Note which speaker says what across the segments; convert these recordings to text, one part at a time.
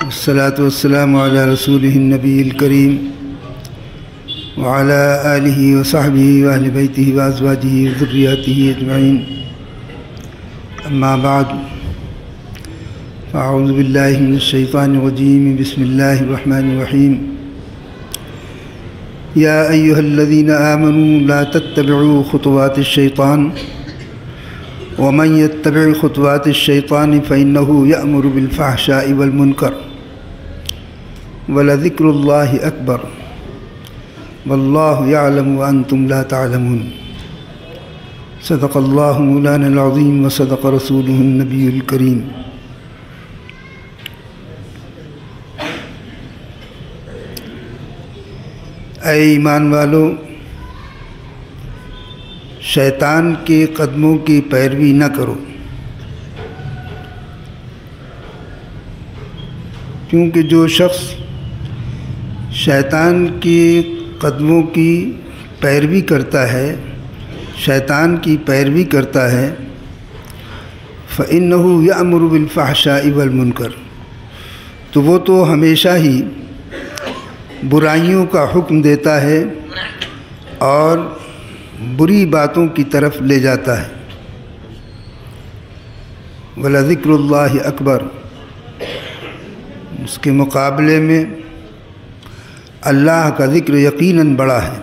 Speaker 1: والصلاة والسلام على رسوله النبي الكريم وعلى آله وصحبه وأهل بيته وأزواجه وذرياته أجمعين. أما بعد، فأعوذ بالله من الشيطان الرجيم. بسم الله الرحمن الرحيم. يا أيها الذين آمنوا لا تتبعوا خطوات الشيطان ومن يتبع خطوات الشيطان فإنه يأمر بالفحشاء والمنكر ولذكر الله أكبر والله يعلم وأنتم لا تعلمون. صدق الله مولانا العظيم وصدق رسوله النبي الكريم. اے ایمان والو، شیطان کے قدموں کی پیروی نہ کرو، کیونکہ جو شخص شیطان کے قدموں کی پیروی کرتا ہے، شیطان کی پیروی کرتا ہے، فَإِنَّهُ يَأْمُرُ بِالْفَحْشَاءِ وَالْمُنكَرِ، تو وہ تو ہمیشہ ہی برائیوں کا حکم دیتا ہے اور بری باتوں کی طرف لے جاتا ہے. وَلَذِكْرُ اللَّهِ أَكْبَرُ، اس کے مقابلے میں اللہ کا ذکر یقیناً بڑا ہے،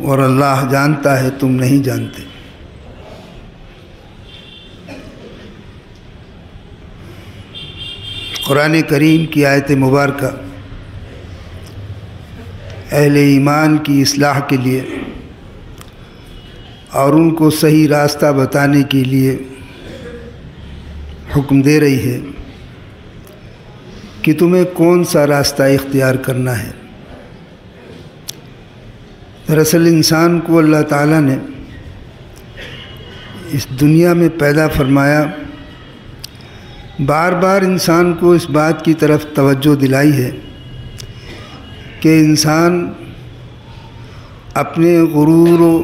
Speaker 1: اور اللہ جانتا ہے تم نہیں جانتے. قرآن کریم کی آیت مبارکہ اہل ایمان کی اصلاح کے لیے اور ان کو صحیح راستہ بتانے کے لیے حکم دے رہی ہے کہ تمہیں کون سا راستہ اختیار کرنا ہے. دراصل انسان کو اللہ تعالیٰ نے اس دنیا میں پیدا فرمایا، بار بار انسان کو اس بات کی طرف توجہ دلائی ہے کہ انسان اپنے غرور و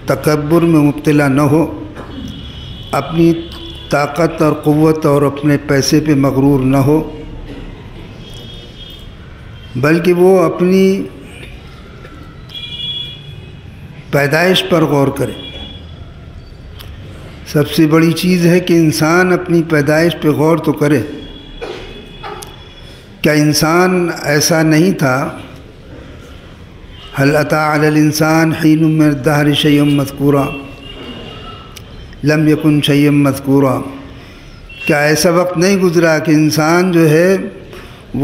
Speaker 1: تکبر میں مبتلا نہ ہو، اپنی طاقت اور قوت اور اپنے پیسے پہ مغرور نہ ہو، بلکہ وہ اپنی پیدائش پر غور کرے. سب سے بڑی چیز ہے کہ انسان اپنی پیدائش پہ غور تو کرے. کیا انسان ایسا نہیں تھا؟ هل أتى على الإنسان حين من الدهر شيء مذكورا لم يكن شيئا مذكورا، کیا ایسا وقت نہیں گزرا کہ انسان جو ہے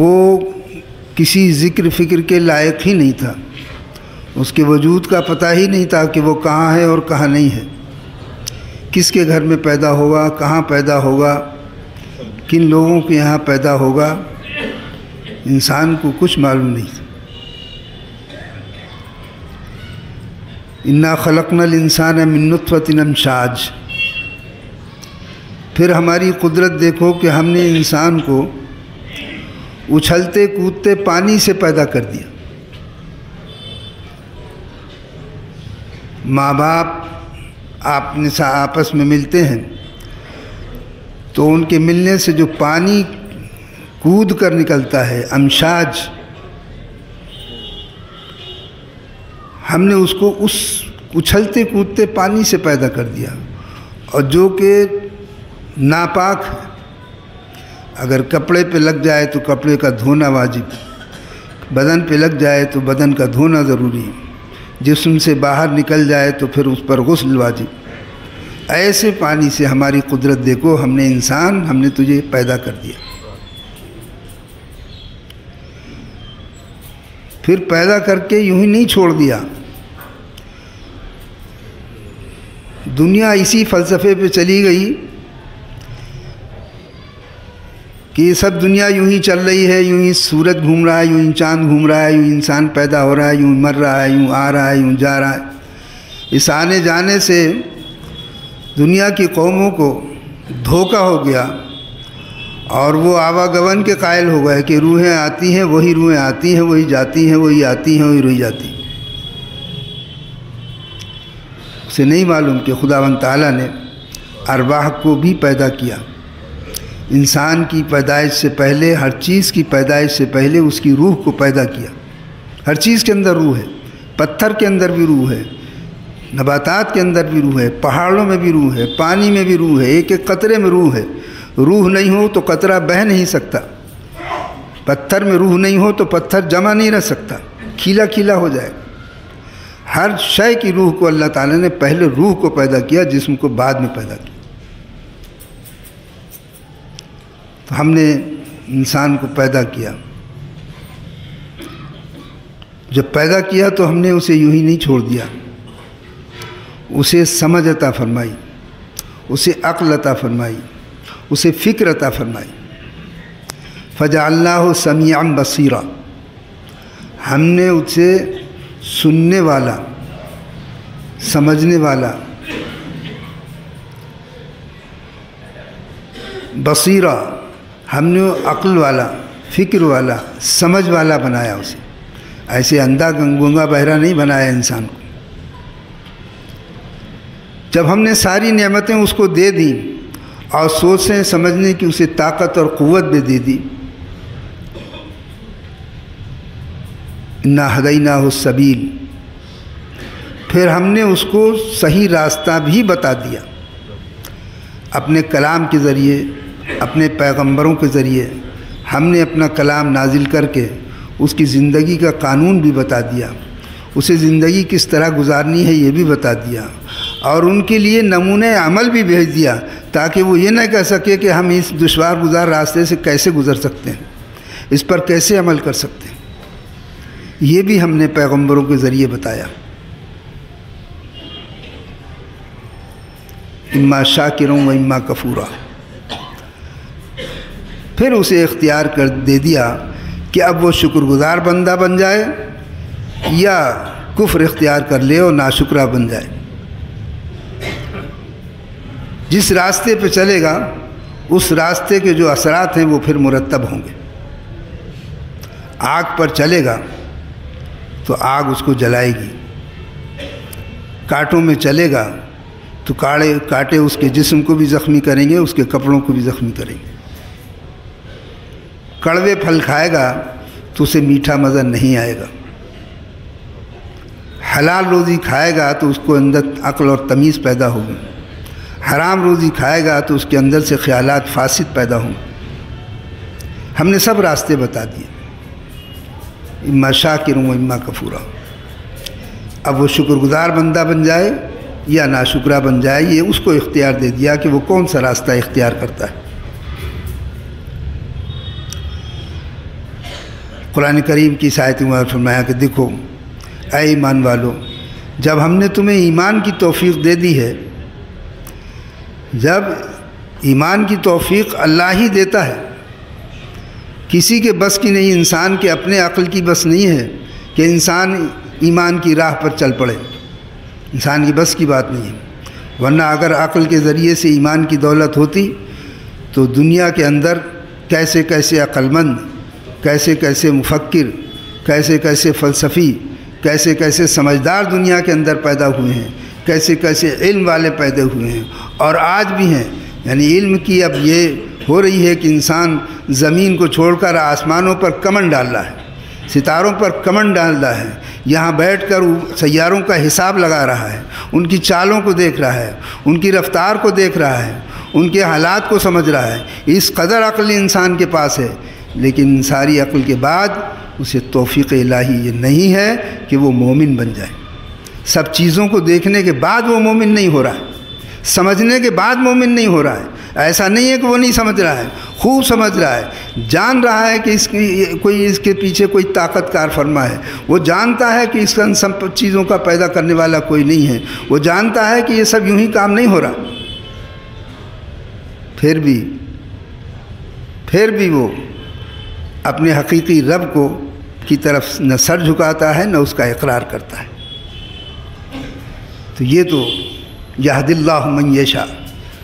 Speaker 1: وہ کسی ذکر فکر کے لائق ہی نہیں تھا، اس کے وجود کا پتہ ہی نہیں تھا کہ وہ کہاں ہے اور کہاں نہیں ہے، کس کے گھر میں پیدا ہوگا، کہاں پیدا ہوگا، کن لوگوں کے یہاں پیدا ہوگا، انسان کو کچھ معلوم نہیں تھا. اِنَّا خَلَقْنَا الْإِنسَانَ مِن نُطْفَةٍ أَمْشَاجٍ، پھر ہماری قدرت دیکھو کہ ہم نے انسان کو اچھلتے کودتے پانی سے پیدا کر دیا. ماں باپ آپس میں ملتے ہیں تو ان کے ملنے سے جو پانی کود کر نکلتا ہے، امشاج، ہم نے اس کو اس اچھلتے کودتے پانی سے پیدا کر دیا. اور جو کہ ناپاک ہے، اگر کپڑے پہ لگ جائے تو کپڑے کا دھونا واجب، بدن پہ لگ جائے تو بدن کا دھونا ضروری ہے، جسم سے باہر نکل جائے تو پھر اس پر غسل واجب. ایسے پانی سے ہماری قدرت دیکھو، ہم نے انسان، ہم نے تجھے پیدا کر دیا. پھر پیدا کر کے یوں ہی نہیں چھوڑ دیا. دنیا اسی فلسفے پہ چلی گئی کہ یہ سب دنیا یوں ہی چل رہی ہے، یوں ہی سورج گھوم رہا ہے، یوں ہی چاند گھوم رہا ہے، یوں انسان پیدا ہو رہا ہے، یوں مر رہا ہے، یوں آ رہا ہے، یوں جا رہا ہے. اس آنے جانے سے دنیا کی قوموں کو دھوکہ ہو گیا اور وہ آواگمن کے قائل ہو گئے کہ روحیں آتی ہیں، وہی روحیں آتی ہیں، وہی جاتی ہیں، وہی آتی ہیں، وہی رہ جاتی ہیں. اسے نہیں معلوم کہ خداوند تعالیٰ نے ارواح کو بھی پیدا کیا۔ انسان کی پیدائش سے پہلے، ہر چیز کی پیدائش سے پہلے اس کی روح کو پیدا کیا۔ ہر چیز کے اندر روح ہے، پتھر کے اندر بھی روح ہے، نباتات کے اندر بھی روح ہے، پہاڑوں میں بھی روح ہے، پانی میں بھی روح ہے، ایک ایک قطرے میں روح ہے۔ روح نہیں ہو تو قطرہ بہہ نہیں سکتا، پتھر میں روح نہیں ہو تو پتھر جمع نہیں رہ سکتا، کھیلا کھیلا ہو جائے گا۔ ہر شے کی روح کو اللہ تعالیٰ نے پہلے روح کو پیدا کیا، جسم کو بعد میں پیدا کیا۔ تو ہم نے انسان کو پیدا کیا، جب پیدا کیا تو ہم نے اسے یوں ہی نہیں چھوڑ دیا، اسے سمجھ عطا فرمائی، اسے عقل عطا فرمائی، اسے فکر عطا فرمائی۔ فجعلناہ سمیعا بصیرا، ہم نے اسے سننے والا، سمجھنے والا، بصیرا، ہم نے عقل والا، فکر والا، سمجھ والا بنایا اسے۔ ایسے اندھا گنگا بہرا نہیں بنایا انسان کو۔ جب ہم نے ساری نعمتیں اس کو دے دیں اور سوچنے سمجھنے کی اسے طاقت اور قوت بھی دے دی، انا ہدیناہ السبیل، پھر ہم نے اس کو صحیح راستہ بھی بتا دیا، اپنے کلام کے ذریعے، اپنے پیغمبروں کے ذریعے ہم نے اپنا کلام نازل کر کے اس کی زندگی کا قانون بھی بتا دیا، اسے زندگی کس طرح گزارنی ہے یہ بھی بتا دیا، اور ان کے لیے نمونہ عمل بھی بھیج دیا تاکہ وہ یہ نہ کہہ سکے کہ ہم اس دشوار گزار راستے سے کیسے گزر سکتے ہیں، اس پر کیسے عمل کر سکتے ہیں۔ یہ بھی ہم نے پیغمبروں کے ذریعے بتایا۔ اما شاکروں و اما کفورا، پھر اسے اختیار کر دے دیا کہ اب وہ شکر گزار بندہ بن جائے یا کفر اختیار کر لے اور ناشکرہ بن جائے۔ جس راستے پہ چلے گا اس راستے کے جو اثرات ہیں وہ پھر مرتب ہوں گے۔ آگ پر چلے گا تو آگ اس کو جلائے گی، کانٹوں میں چلے گا تو کانٹے اس کے جسم کو بھی زخمی کریں گے، اس کے کپڑوں کو بھی زخمی کریں گے۔ کڑوے پھل کھائے گا تو اسے میٹھا مزہ نہیں آئے گا، حلال روزی کھائے گا تو اس کو اندر عقل اور تمیز پیدا ہوگی، حرام روزی کھائے گا تو اس کے اندر سے خیالات فاسد پیدا ہوں۔ ہم نے سب راستے بتا دیے، اما شاکر و اما کفورا۔ اب وہ شکر گزار بندہ بن جائے یا ناشکرہ بن جائے، یہ اس کو اختیار دے دیا کہ وہ کون سا راستہ اختیار کرتا ہے۔ قرآن کریم کی آیت میں فرمایا کہ دیکھو اے ایمان والو، جب ہم نے تمہیں ایمان کی توفیق دے دی ہے، جب ایمان کی توفیق اللہ ہی دیتا ہے، کسی کے بس کی نہیں، انسان کے اپنے عقل کی بس نہیں ہے کہ انسان ایمان کی راہ پر چل پڑے، انسان کی بس کی بات نہیں ہے۔ ورنہ اگر عقل کے ذریعے سے ایمان کی دولت ہوتی تو دنیا کے اندر کیسے کیسے عقل مند، کیسے کیسے مفکر، کیسے کیسے فلسفی، کیسے کیسے سمجھدار دنیا کے اندر پیدا ہوئے ہیں، کیسے کیسے علم والے پیدا ہوئے ہیں، اور آج بھی ہیں۔ یعنی علم کی اب یہ ہو رہی ہے کہ انسان زمین کو چھوڑ کر آسمانوں پر کمن ڈال رہا ہے، ستاروں پر کمن ڈال رہا ہے، یہاں بیٹھ کر سیاروں کا حساب لگا رہا ہے، ان کی چالوں کو دیکھ رہا ہے، ان کی رفتار کو دیکھ رہا ہے، ان کے حالات کو سمجھ رہا ہے۔ اس قدر عقل انسان کے پاس ہے، لیکن ساری عقل کے بعد اسے توفیق الہی یہ نہیں ہے کہ وہ مومن بن جائے۔ سب چیزوں کو دیکھنے کے بعد وہ مومن نہیں ہو رہا ہے، سمجھنے کے بعد مومن نہیں ہو رہا ہے۔ ایسا نہیں ہے کہ وہ نہیں سمجھ رہا ہے، خوب سمجھ رہا ہے، جان رہا ہے کہ اس کے پیچھے کوئی طاقت کار فرما ہے، وہ جانتا ہے کہ اس کا سب چیزوں کا پیدا کرنے والا کوئی نہیں ہے، وہ جانتا ہے کہ یہ سب یوں ہی کام نہیں ہو رہا، پھر بھی وہ اپنے حقیقی رب کو کی طرف نہ سر جھکاتا ہے نہ اس کا اقرار کرتا ہے۔ تو یہ تو یہد اللہ من یشاء،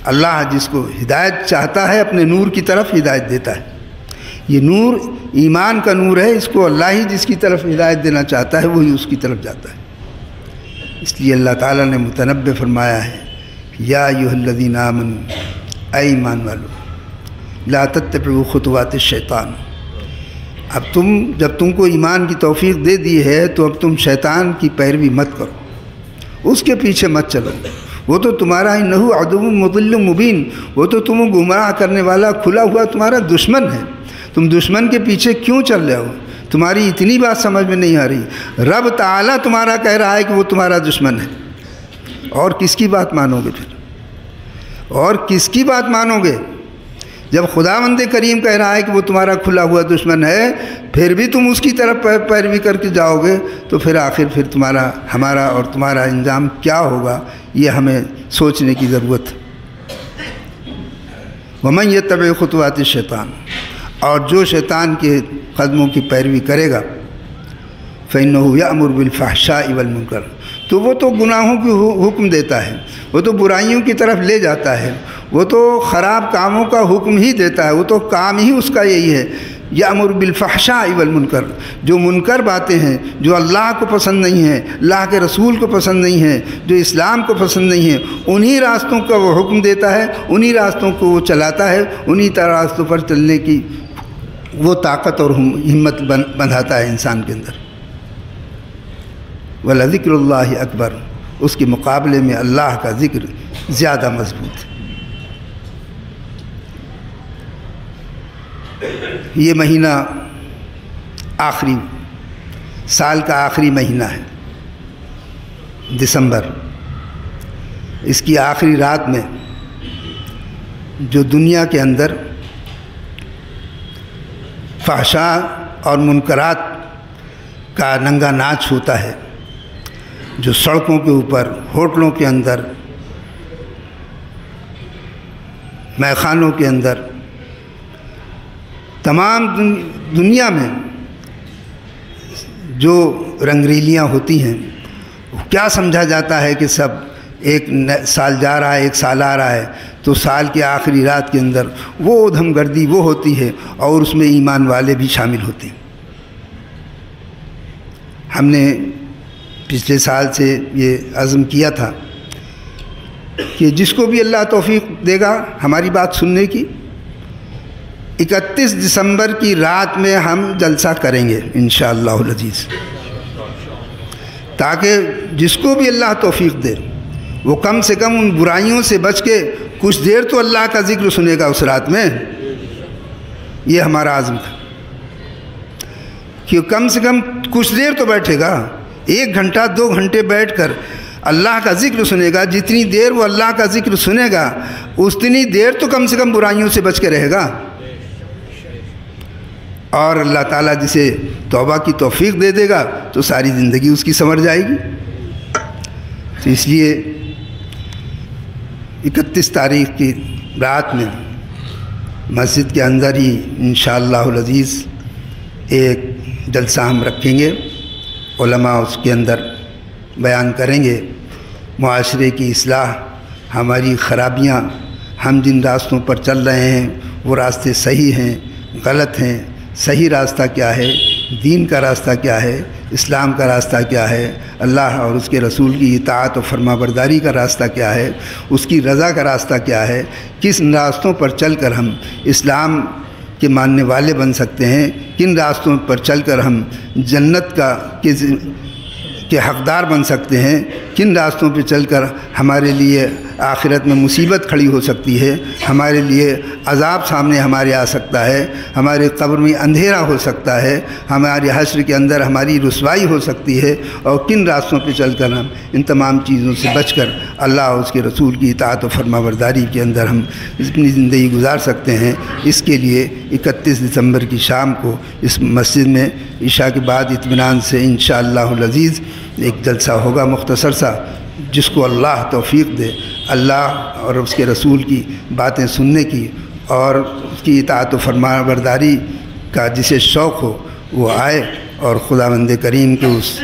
Speaker 1: اللہ جس کو ہدایت چاہتا ہے اپنے نور کی طرف ہدایت دیتا ہے۔ یہ نور ایمان کا نور ہے، اس کو اللہ ہی جس کی طرف ہدایت دینا چاہتا ہے وہی اس کی طرف جاتا ہے۔ اس لیے اللہ تعالیٰ نے متنبع فرمایا ہے یا ایھا الذین آمنوا، اے ایمان والو، لا تتبعوا خطوات الشیطان، اب جب تم کو ایمان کی توفیق دے دی ہے تو اب تم شیطان کی پیروی مت کرو، اس کے پیچھے مت چلو، وہ تو تمہارا انہ عدو مضل مبین، وہ تو تم گمراہ کرنے والا کھلا ہوا تمہارا دشمن ہے، تم دشمن کے پیچھے کیوں چل رہے ہو؟ تمہاری اتنی بات سمجھ میں نہیں آ رہی؟ رب تعالیٰ تمہارا کہہ رہا ہے کہ وہ تمہارا دشمن ہے، اور کس کی بات مانو گے پھر؟ اور کس کی بات مانو گے؟ جب خداوند کریم کہہ رہا ہے کہ وہ تمہارا کھلا ہوا دشمن ہے، پھر بھی تم اس کی طرف پیروی کر کے جاؤ گے تو پھر آخر پھر ہمارا اور تمہارا انجام کیا ہوگا، یہ ہمیں سوچنے کی ضرورت ہے۔ وَمَن يَتَّبِعْ خُطُوَاتِ الشَّيْطَانِ، اور جو شیطان کے قدموں کی پیروی کرے گا، فَإِنَّهُ يَأْمُرُ بِالْفَحْشَاءِ وَالْمُنکَرِ، تو وہ تو گناہوں کی حکم دیتا ہے، وہ تو برائیوں کی طرف لے جاتا ہے، وہ تو خراب کاموں کا حکم ہی دیتا ہے، وہ تو کام ہی اس کا یہی ہے۔ یأمر بالفحشاء والمنکر، جو منکر باتیں ہیں، جو اللہ کو پسند نہیں ہیں، اللہ کے رسول کو پسند نہیں ہیں، جو اسلام کو پسند نہیں ہیں، انہی راستوں کا وہ حکم دیتا ہے، انہی راستوں کو وہ چلاتا ہے، انہی راستوں پر چلنے کی وہ طاقت اور ہمت بندھاتا ہے انسان کے اندر۔ وَلَذِكْرُ اللَّهِ اکبر، اس کے مقابلے میں اللہ کا ذکر زیادہ مضبوط ہے۔ یہ مہینہ آخری سال کا آخری مہینہ ہے، دسمبر، اس کی آخری رات میں جو دنیا کے اندر فحشاء اور منکرات کا ننگا ناچ ہوتا ہے، جو سڑکوں کے اوپر، ہوٹلوں کے اندر، میخانوں کے اندر، تمام دنیا میں جو رنگریلیاں ہوتی ہیں، کیا سمجھا جاتا ہے کہ سب ایک سال جا رہا ہے، ایک سال آ رہا ہے، تو سال کے آخری رات کے اندر وہ ادھم گردی وہ ہوتی ہے، اور اس میں ایمان والے بھی شامل ہوتے ہیں۔ ہم نے پچھلے سال سے یہ عزم کیا تھا کہ جس کو بھی اللہ توفیق دے گا ہماری بات سننے کی، 31 دسمبر کی رات میں ہم جلسہ کریں گے انشاءاللہ العزیز، تاکہ جس کو بھی اللہ توفیق دے وہ کم سے کم ان برائیوں سے بچ کے کچھ دیر تو اللہ کا ذکر سنے گا اس رات میں۔ یہ ہمارا عزم تھا کہ کم سے کم کچھ دیر تو بیٹھے گا، 1 گھنٹہ 2 گھنٹے بیٹھ کر اللہ کا ذکر سنے گا۔ جتنی دیر وہ اللہ کا ذکر سنے گا اتنی دیر تو کم سے کم برائیوں سے بچ کے رہے گا، اور اللہ تعالیٰ جسے توبہ کی توفیق دے دے گا تو ساری زندگی اس کی سنور جائے گی۔ تو اس لیے 31 تاریخ کی رات میں مسجد کے اندر ہی انشاءاللہ العزیز ایک جلسہ ہم رکھیں گے، علماء اس کے اندر بیان کریں گے معاشرے کی اصلاح، ہماری خرابیاں، ہم جن راستوں پر چل رہے ہیں وہ راستے صحیح ہیں، غلط ہیں، صحیح راستہ کیا ہے، دین کا راستہ کیا ہے، اسلام کا راستہ کیا ہے، اللہ اور اس کے رسول کی اطاعت و فرما برداری کا راستہ کیا ہے، اس کی رضا کا راستہ کیا ہے، کس راستوں پر چل کر ہم اسلام کے ماننے والے بن سکتے ہیں، کن راستوں پر چل کر ہم جنت کے حقدار بن سکتے ہیں، کن راستوں پہ چل کر ہمارے لیے آخرت میں مصیبت کھڑی ہو سکتی ہے، ہمارے لیے عذاب سامنے ہمارے آ سکتا ہے، ہمارے قبر میں اندھیرا ہو سکتا ہے، ہمارے حشر کے اندر ہماری رسوائی ہو سکتی ہے، اور کن راستوں پہ چل کر ہم ان تمام چیزوں سے بچ کر اللہ اور اس کے رسول کی اطاعت و فرما برداری کے اندر ہم اپنی زندگی گزار سکتے ہیں۔ اس کے لیے 31 دسمبر کی شام کو اس مسجد میں عشاء کے بعد اطمینان سے انشاءاللہ العزیز ایک جلسہ ہوگا مختصر سا، جس کو اللہ توفیق دے اللہ اور اس کے رسول کی باتیں سننے کی اور اس کی اطاعت و فرما برداری کا جسے شوق ہو وہ آئے اور خداوند کریم کے اس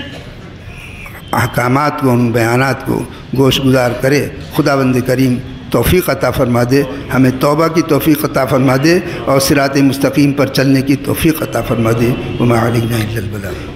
Speaker 1: احکامات کو، ان بیانات کو گوش گزار کرے۔ خداوند کریم توفیق عطا فرما دے، ہمیں توبہ کی توفیق عطا فرما دے اور صراط مستقیم پر چلنے کی توفیق عطا فرما دے۔ وما علینا الا البلاغ۔